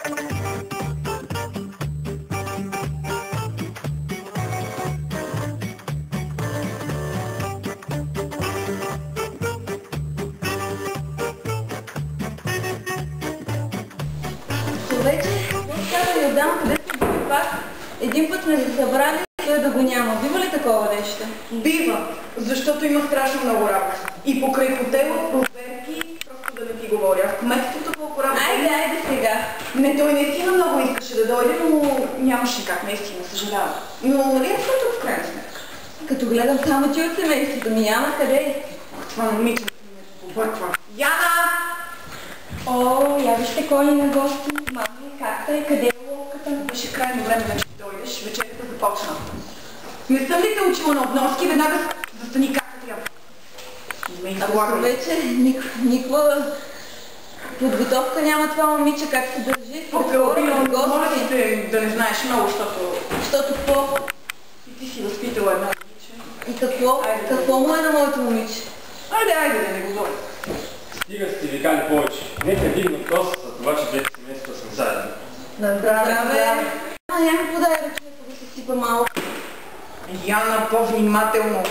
Човече, трябва да отдам къде сте били пак. Един път сме се събрали и той да го няма. Бива ли такова нещо? Бива, защото има страшно много работа. И покрай хотела, проверки, просто да не ти говоря. В кметството колко работа... Айде сега. Не, той наистина много искаше да дойде, но нямаше как, наистина, съжалявам. Но нали е тук в крайна сметка? Като гледам само ти от семейството ми, няма къде. Това момиче ме побърква. Яна! О, я вижте кой е на гости. Мами, как е? Къде е лодката? Беше крайно време вече да дойдеш, вечерята започна. Не съм ли те учила на обноски, веднага застани както трябва. Ако вече никаква подготовка няма това момиче, как се държи. Моля ти да не знаеш много, защото какво? И ти си възпитала една момиче. И какво? Какво му е на моето момиче? Айде да не говоря. Стига сте викали повече. Нека дигнат кост за това, че двете семейства съм заедно. Здраве! Някакво да е ръчето да се сипа малко. Яна, по-внимателно.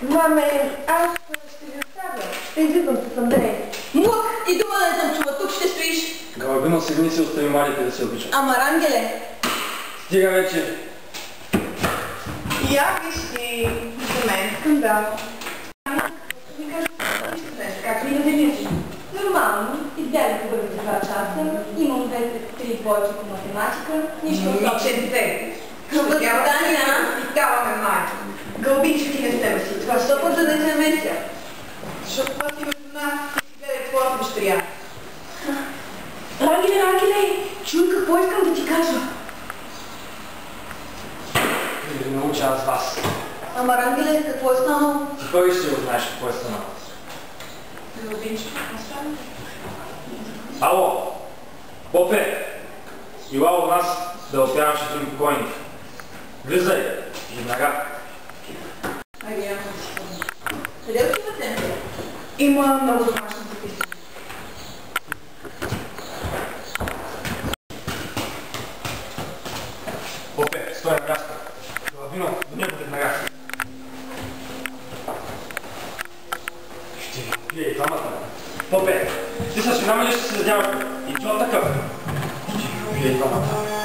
Маме, аз ще ви оставя. Ще излизам с Андрей. Мук! И дума да не съм чува, тук ще стоиш. Галабино сегни се остави малите да се обичат. Ама Рангеле! Стига вече. Я виж и за мен скандал. Как ви да видиш? Нормално. Изгледах първите 2 часа. Имам 2-3 двойки по математика. Нищо особено. Момиченце. Възпитания. Питаваме майка. Гълбички не с тебе си. Това Що път да не се меся? защото това си между нас и гледай твоята дъщеря. Рангеле! Чуй какво искам да ти кажа. Да науча аз вас. Ама Рангеле, какво е станало? Ти първи ще го знаеш какво е станало. Гълбички. Ало! Попе! Ила у нас да отвяваш един покойник. Влизай! Веднага! Айде, я да си помня. Къде отивате? Има много домашни записани. Попе, стой на място! Галабино, до него веднага! Ще ви убия и двамата. Попе, ти с жена ми ли ще се задяваш? И то такъв? Ще ви убия и двамата.